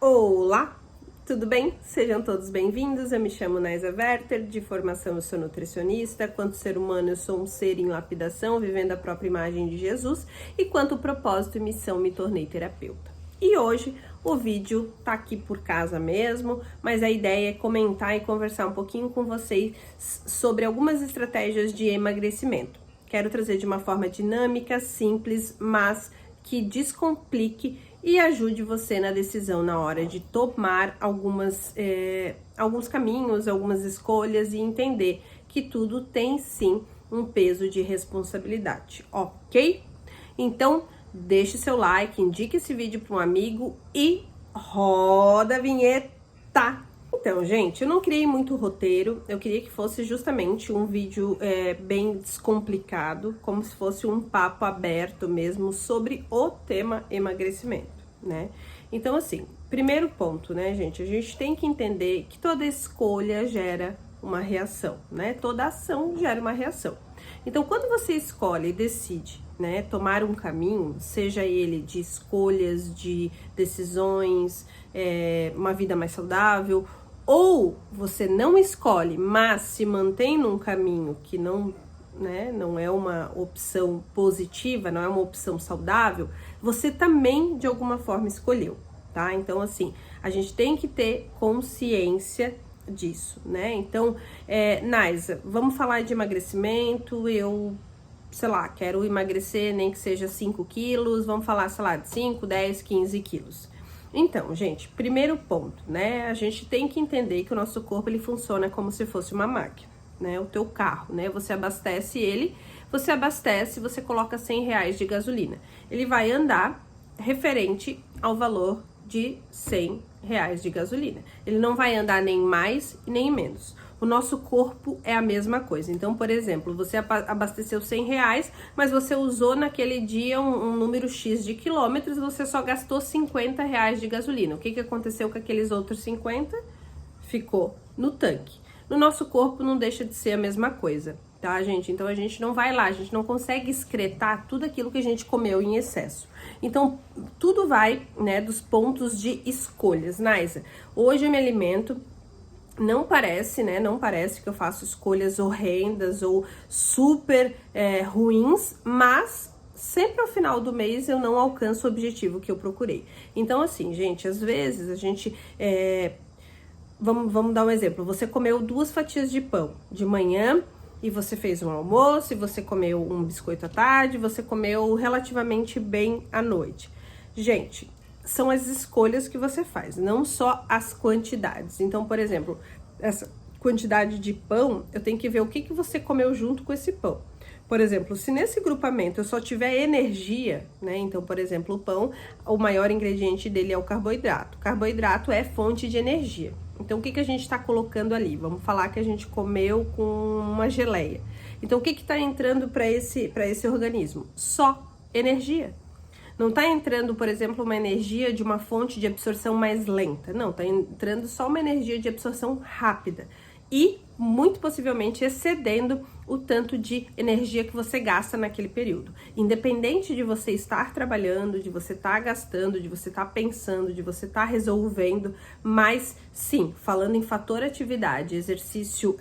Olá, tudo bem? Sejam todos bem-vindos. Eu me chamo Naisa Werther, de formação eu sou nutricionista. Quanto ser humano, eu sou um ser em lapidação, vivendo a própria imagem de Jesus. E quanto propósito e missão, me tornei terapeuta. E hoje o vídeo tá aqui por casa mesmo, mas a ideia é comentar e conversar um pouquinho com vocês sobre algumas estratégias de emagrecimento. Quero trazer de uma forma dinâmica, simples, mas que descomplique e ajude você na decisão na hora de tomar alguns caminhos, algumas escolhas e entender que tudo tem sim um peso de responsabilidade, ok? Então, deixe seu like, indique esse vídeo para um amigo e roda a vinheta! Então, gente, eu não criei muito roteiro, eu queria que fosse justamente um vídeo bem descomplicado, como se fosse um papo aberto mesmo sobre o tema emagrecimento, né? Então, assim, primeiro ponto, né, gente, a gente tem que entender que toda escolha gera uma reação, né? Toda ação gera uma reação. Então, quando você escolhe e decide, né, tomar um caminho, seja ele de escolhas, de decisões, uma vida mais saudável, ou você não escolhe, mas se mantém num caminho que não é uma opção positiva, não é uma opção saudável, você também de alguma forma escolheu, tá? Então, assim, a gente tem que ter consciência disso, né? Então, Naisa, vamos falar de emagrecimento, sei lá, quero emagrecer nem que seja 5 quilos, vamos falar, sei lá, de 5, 10, 15 quilos. Então, gente, primeiro ponto, né? A gente tem que entender que o nosso corpo, ele funciona como se fosse uma máquina, né? O teu carro, né? Você abastece ele, você coloca 100 reais de gasolina. Ele vai andar referente ao valor de 100 reais de gasolina. Ele não vai andar nem mais nem menos. O nosso corpo é a mesma coisa. Então, por exemplo, você abasteceu 100 reais, mas você usou naquele dia um número X de quilômetros, você só gastou 50 reais de gasolina. O que aconteceu com aqueles outros 50? Ficou no tanque. No nosso corpo não deixa de ser a mesma coisa, tá, gente? Então, a gente não vai lá, a gente não consegue excretar tudo aquilo que a gente comeu em excesso. Então, tudo vai, né, dos pontos de escolhas. Naisa, hoje eu me alimento. Não parece, né? Não parece que eu faço escolhas horrendas ou super ruins, mas sempre ao final do mês eu não alcanço o objetivo que eu procurei. Então, assim, gente, às vezes a gente. Vamos dar um exemplo. Você comeu 2 fatias de pão de manhã e você fez um almoço, e você comeu um biscoito à tarde, você comeu relativamente bem à noite. Gente, são as escolhas que você faz, não só as quantidades. Então, por exemplo, essa quantidade de pão, eu tenho que ver o que você comeu junto com esse pão. Por exemplo, se nesse grupamento eu só tiver energia, né? Então, por exemplo, o pão, o maior ingrediente dele é o carboidrato. Carboidrato é fonte de energia. Então, o que a gente está colocando ali? Vamos falar que a gente comeu com uma geleia. Então, o que está entrando para esse organismo? Só energia. Não tá entrando, por exemplo, uma energia de uma fonte de absorção mais lenta. Não, tá entrando só uma energia de absorção rápida. E, muito possivelmente, excedendo o tanto de energia que você gasta naquele período. Independente de você estar trabalhando, de você estar gastando, de você estar pensando, de você estar resolvendo, mas sim, falando em fator atividade, exercício,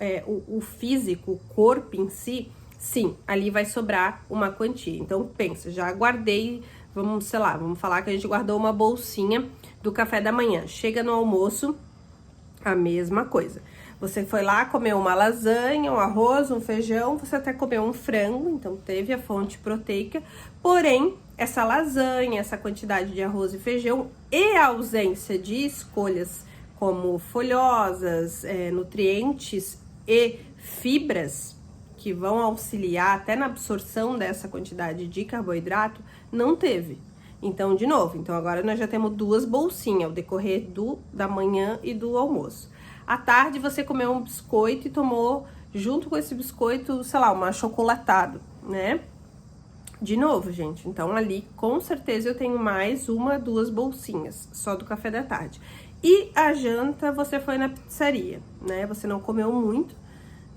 o físico, o corpo em si, sim, ali vai sobrar uma quantia. Então, pensa, já guardei. Vamos falar que a gente guardou uma bolsinha do café da manhã. Chega no almoço, a mesma coisa. Você foi lá, comeu uma lasanha, um arroz, um feijão, você até comeu um frango, então teve a fonte proteica. Porém, essa lasanha, essa quantidade de arroz e feijão e a ausência de escolhas como folhosas, nutrientes e fibras, que vão auxiliar até na absorção dessa quantidade de carboidrato, não teve. Então, de novo, agora nós já temos 2 bolsinhas, ao decorrer da manhã e do almoço. À tarde, você comeu um biscoito e tomou, junto com esse biscoito, sei lá, um achocolatado, né? De novo, gente, então ali, com certeza, eu tenho mais 1, 2 bolsinhas, só do café da tarde. E a janta, você foi na pizzaria, né? Você não comeu muito,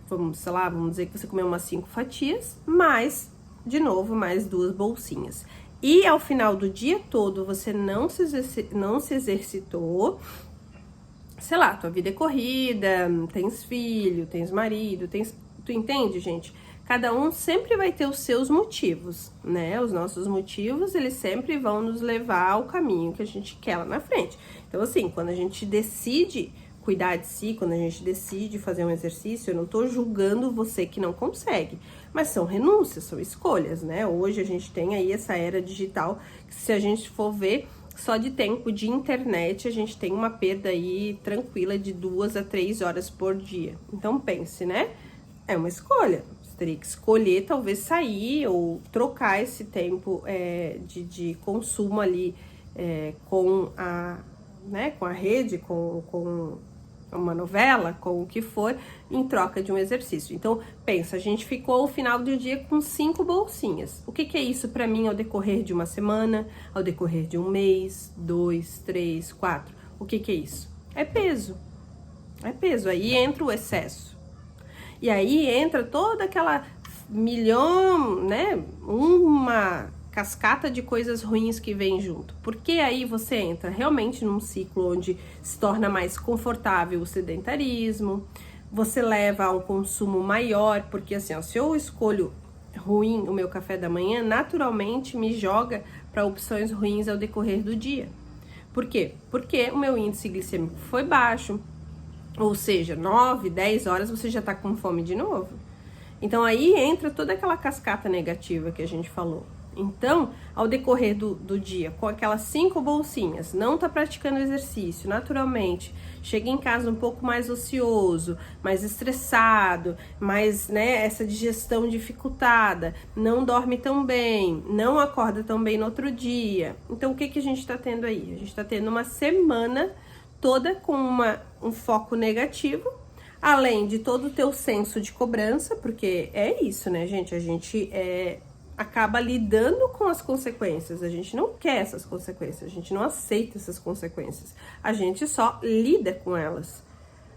vamos dizer que você comeu umas 5 fatias, mas, de novo, mais 2 bolsinhas. e ao final do dia todo você não se exercitou, sei lá, tua vida é corrida, tens filho, tens marido, tu entende, gente? Cada um sempre vai ter os seus motivos, né? Os nossos motivos, eles sempre vão nos levar ao caminho que a gente quer lá na frente. Então, assim, quando a gente decide cuidar de si, quando a gente decide fazer um exercício, eu não tô julgando você que não consegue, mas são renúncias, são escolhas, né? Hoje a gente tem aí essa era digital, que se a gente for ver, só de tempo de internet, a gente tem uma perda aí tranquila de 2 a 3 horas por dia. Então, pense, né? É uma escolha. Você teria que escolher, talvez, sair ou trocar esse tempo de consumo ali com a rede, com uma novela, com o que for, em troca de um exercício. Então, pensa, a gente ficou ao final do dia com 5 bolsinhas. O que é isso para mim ao decorrer de uma semana, ao decorrer de um mês, 2, 3, 4? O que é isso? É peso. É peso. Aí entra o excesso. E aí entra toda aquela milhão, né? Uma cascata de coisas ruins que vem junto. Porque aí você entra realmente num ciclo onde se torna mais confortável o sedentarismo, você leva a um consumo maior, porque assim, ó, se eu escolho ruim o meu café da manhã, naturalmente me joga para opções ruins ao decorrer do dia. Por quê? Porque o meu índice glicêmico foi baixo, ou seja, 9, 10 horas você já tá com fome de novo. Então aí entra toda aquela cascata negativa que a gente falou. Então, ao decorrer do dia, com aquelas 5 bolsinhas, não tá praticando exercício, naturalmente, chega em casa um pouco mais ocioso, mais estressado, mais, né, essa digestão dificultada, não dorme tão bem, não acorda tão bem no outro dia. Então, o que a gente tá tendo aí? A gente tá tendo uma semana toda com um foco negativo, além de todo o teu senso de cobrança, porque é isso, né, gente? A gente acaba lidando com as consequências, a gente não quer essas consequências, a gente não aceita essas consequências, a gente só lida com elas.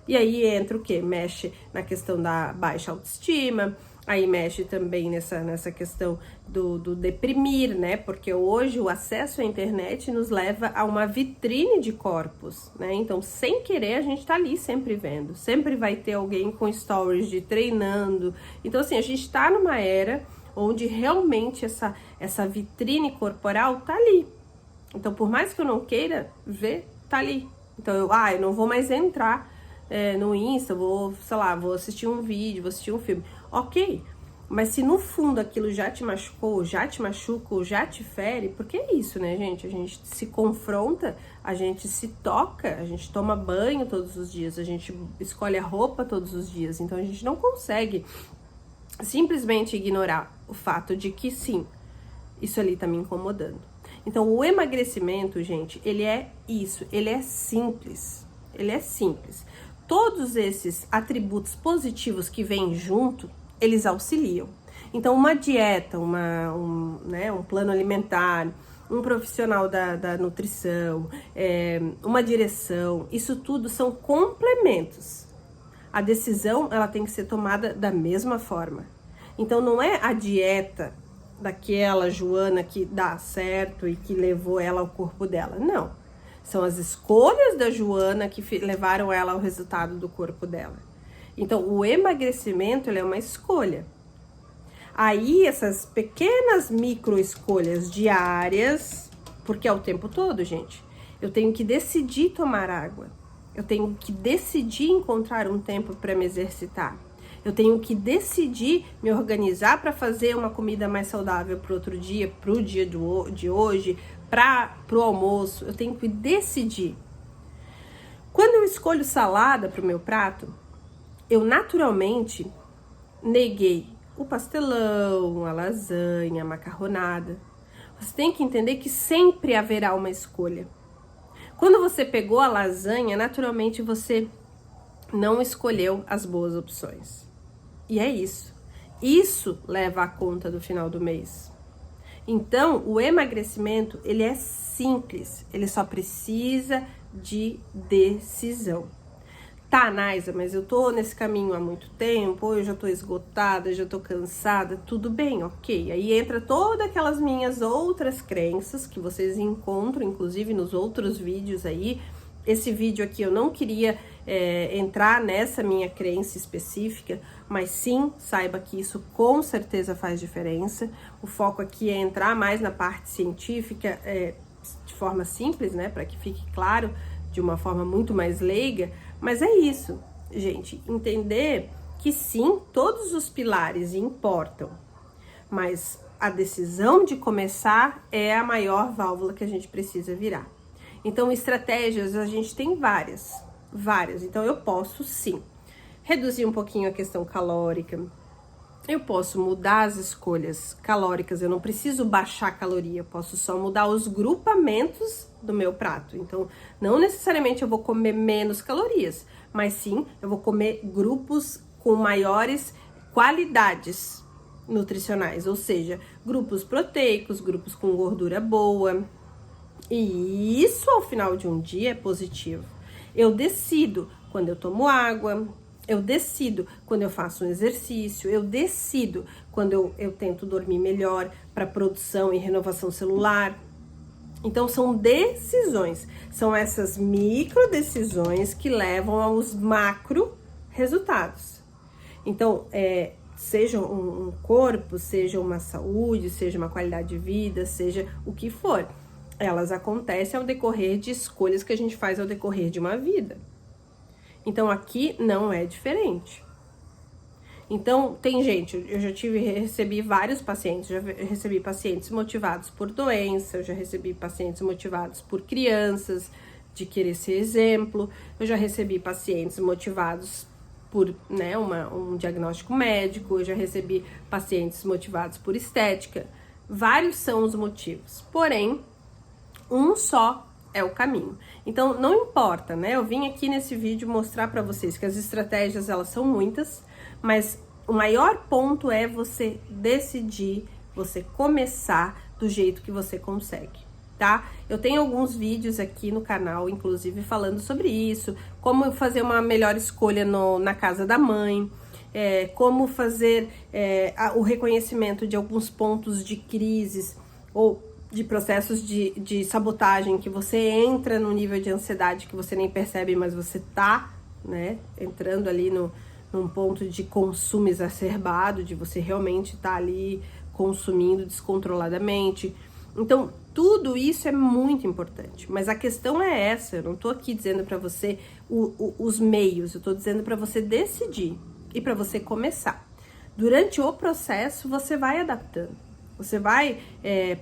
E aí entra o quê? Mexe na questão da baixa autoestima, aí mexe também nessa questão do deprimir, né? Porque hoje o acesso à internet nos leva a uma vitrine de corpos, né? Então, sem querer, a gente tá ali sempre vendo. Sempre vai ter alguém com stories de treinando. Então, assim, a gente tá numa era onde realmente essa vitrine corporal tá ali. Então, por mais que eu não queira ver, tá ali. Então, eu não vou mais entrar no Insta, vou assistir um vídeo, vou assistir um filme. Ok, mas se no fundo aquilo já te machucou, já te machuca, ou já te fere, porque é isso, né, gente? A gente se confronta, a gente se toca, a gente toma banho todos os dias, a gente escolhe a roupa todos os dias, então a gente não consegue simplesmente ignorar o fato de que sim, isso ali tá me incomodando. Então o emagrecimento, gente, ele é isso, ele é simples, Todos esses atributos positivos que vêm junto, eles auxiliam. Então uma dieta, um plano alimentar, um profissional da nutrição, uma direção, isso tudo são complementos. A decisão, ela tem que ser tomada da mesma forma. Então, não é a dieta daquela Joana que dá certo e que levou ela ao corpo dela. Não. São as escolhas da Joana que levaram ela ao resultado do corpo dela. Então, o emagrecimento, ele é uma escolha. Aí, essas pequenas micro escolhas diárias, porque é o tempo todo, gente, eu tenho que decidir tomar água. Eu tenho que decidir encontrar um tempo para me exercitar. Eu tenho que decidir me organizar para fazer uma comida mais saudável para outro dia, para o dia de hoje, para o almoço. Eu tenho que decidir. Quando eu escolho salada para o meu prato, eu naturalmente neguei o pastelão, a lasanha, a macarronada. Você tem que entender que sempre haverá uma escolha. Quando você pegou a lasanha, naturalmente você não escolheu as boas opções. E é isso. Isso leva à conta do final do mês. Então, o emagrecimento, ele é simples. Ele só precisa de decisão. Tá, Naisa, mas eu tô nesse caminho há muito tempo, ou eu já tô esgotada, já tô cansada, tudo bem, ok. Aí entra todas aquelas minhas outras crenças que vocês encontram, inclusive nos outros vídeos aí. Esse vídeo aqui eu não queria entrar nessa minha crença específica, mas sim, saiba que isso com certeza faz diferença. O foco aqui é entrar mais na parte científica, de forma simples, né, para que fique claro, de uma forma muito mais leiga. Mas é isso, gente, entender que sim, todos os pilares importam, mas a decisão de começar é a maior válvula que a gente precisa virar. Então, estratégias a gente tem várias. Então, eu posso sim reduzir um pouquinho a questão calórica, eu posso mudar as escolhas calóricas, eu não preciso baixar a caloria, eu posso só mudar os grupamentos do meu prato. Então, não necessariamente eu vou comer menos calorias, mas sim, eu vou comer grupos com maiores qualidades nutricionais, ou seja, grupos proteicos, grupos com gordura boa. E isso, ao final de um dia, é positivo. Eu decido quando eu tomo água, eu decido quando eu faço um exercício, eu decido quando eu tento dormir melhor para produção e renovação celular. Então, são decisões, são essas micro decisões que levam aos macro resultados. Então, seja um corpo, seja uma saúde, seja uma qualidade de vida, seja o que for, elas acontecem ao decorrer de escolhas que a gente faz ao decorrer de uma vida. Então, aqui não é diferente. Então, tem gente, eu já recebi vários pacientes, já recebi pacientes motivados por doença, eu já recebi pacientes motivados por crianças, de querer ser exemplo, eu já recebi pacientes motivados por, né, um diagnóstico médico, eu já recebi pacientes motivados por estética. Vários são os motivos, porém, um só é o caminho. Então, não importa, né? Eu vim aqui nesse vídeo mostrar para vocês que as estratégias, elas são muitas, mas o maior ponto é você decidir, você começar do jeito que você consegue, tá? Eu tenho alguns vídeos aqui no canal, inclusive, falando sobre isso, como fazer uma melhor escolha na casa da mãe, como fazer o reconhecimento de alguns pontos de crises, ou de processos de sabotagem, que você entra no nível de ansiedade que você nem percebe, mas você tá, né, entrando ali num ponto de consumo exacerbado, de você realmente tá ali consumindo descontroladamente. Então, tudo isso é muito importante, mas a questão é essa, eu não tô aqui dizendo para você os meios, eu tô dizendo para você decidir e para você começar. Durante o processo, você vai adaptando. Você vai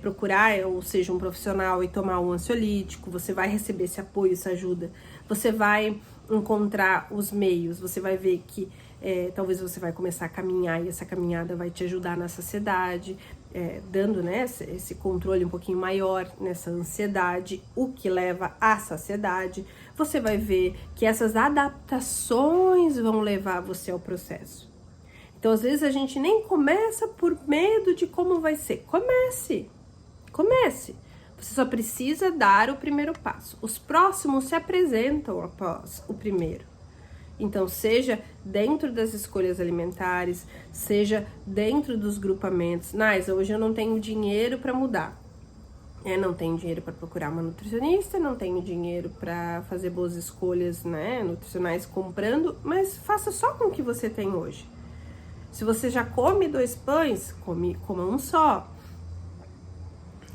procurar, ou seja, um profissional e tomar um ansiolítico, você vai receber esse apoio, essa ajuda, você vai encontrar os meios, você vai ver que talvez você vai começar a caminhar e essa caminhada vai te ajudar na saciedade, dando, né, esse controle um pouquinho maior nessa ansiedade, o que leva à saciedade. Você vai ver que essas adaptações vão levar você ao processo. Então, às vezes, a gente nem começa por medo de como vai ser. Comece. Você só precisa dar o primeiro passo. Os próximos se apresentam após o primeiro. Então, seja dentro das escolhas alimentares, seja dentro dos grupamentos. Naisa, hoje eu não tenho dinheiro para mudar. Não tenho dinheiro para procurar uma nutricionista, não tenho dinheiro para fazer boas escolhas, né, nutricionais comprando, mas faça só com o que você tem hoje. Se você já come 2 pães, coma um só.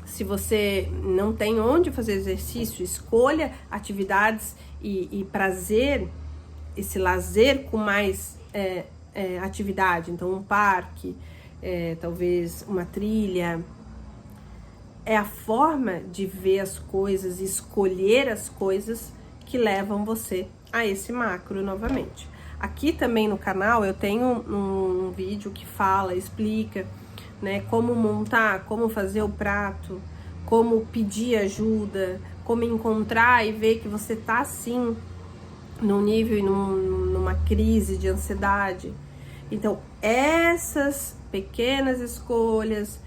Se você não tem onde fazer exercício, escolha atividades e prazer, esse lazer com mais atividade. Então, um parque, talvez uma trilha. É a forma de ver as coisas, escolher as coisas que levam você a esse macro novamente. Aqui também no canal eu tenho um vídeo que fala, explica, né, como montar, como fazer o prato, como pedir ajuda, como encontrar e ver que você tá assim, num nível e numa crise de ansiedade. Então, essas pequenas escolhas,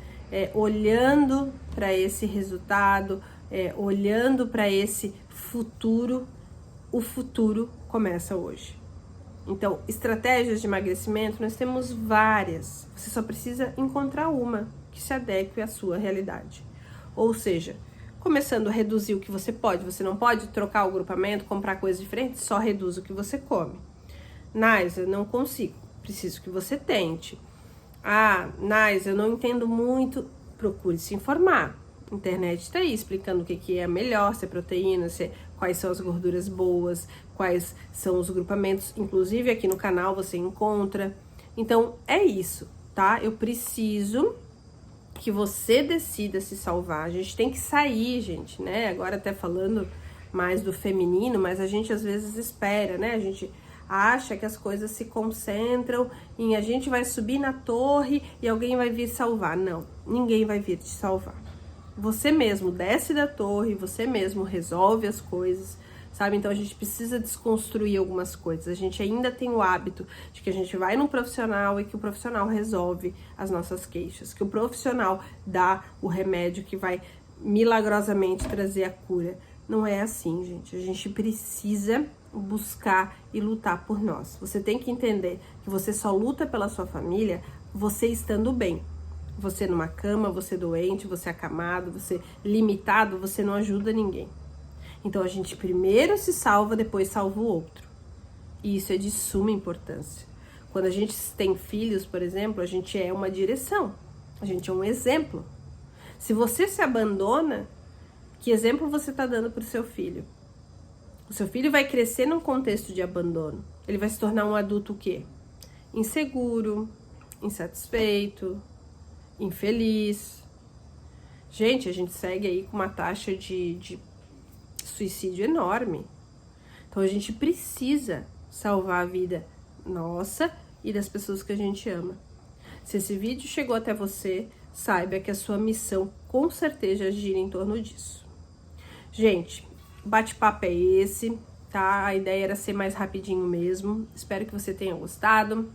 olhando para esse resultado, olhando para esse futuro, o futuro começa hoje. Então, estratégias de emagrecimento, nós temos várias. Você só precisa encontrar uma que se adeque à sua realidade. Ou seja, começando a reduzir o que você pode. Você não pode trocar o grupamento, comprar coisas diferentes, só reduz o que você come. Naisa, não consigo. Preciso que você tente. Ah, Naisa, eu não entendo muito. Procure se informar. A internet está aí explicando o que é melhor, se é proteína, quais são as gorduras boas, quais são os grupamentos. Inclusive aqui no canal você encontra. Então é isso, tá? Eu preciso que você decida se salvar. A gente tem que sair, gente, né? Agora até falando mais do feminino, mas a gente às vezes espera, né? A gente acha que as coisas se concentram em a gente vai subir na torre e alguém vai vir salvar. Não, ninguém vai vir te salvar. Você mesmo desce da torre, você mesmo resolve as coisas, sabe? Então a gente precisa desconstruir algumas coisas. A gente ainda tem o hábito de que a gente vai num profissional e que o profissional resolve as nossas queixas, que o profissional dá o remédio que vai milagrosamente trazer a cura. Não é assim, gente. A gente precisa buscar e lutar por nós. Você tem que entender que você só luta pela sua família você estando bem. Você numa cama, você doente, você acamado, você limitado, você não ajuda ninguém. Então a gente primeiro se salva, depois salva o outro. E isso é de suma importância. Quando a gente tem filhos, por exemplo, a gente é uma direção. A gente é um exemplo. Se você se abandona, que exemplo você está dando para o seu filho? O seu filho vai crescer num contexto de abandono. Ele vai se tornar um adulto o quê? Inseguro, insatisfeito, infeliz. Gente, a gente segue aí com uma taxa de suicídio enorme. Então a gente precisa salvar a vida nossa e das pessoas que a gente ama. Se esse vídeo chegou até você, saiba que a sua missão com certeza gira em torno disso. Gente, o bate-papo é esse, tá? A ideia era ser mais rapidinho mesmo. Espero que você tenha gostado.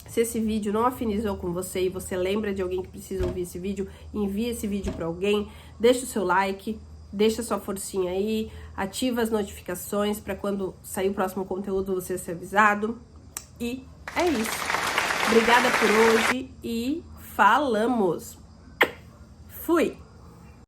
Se esse vídeo não afinizou com você e você lembra de alguém que precisa ouvir esse vídeo, envie esse vídeo para alguém, deixa o seu like, deixa sua forcinha aí, ativa as notificações para quando sair o próximo conteúdo você ser avisado. E é isso. Obrigada por hoje e falamos! Fui!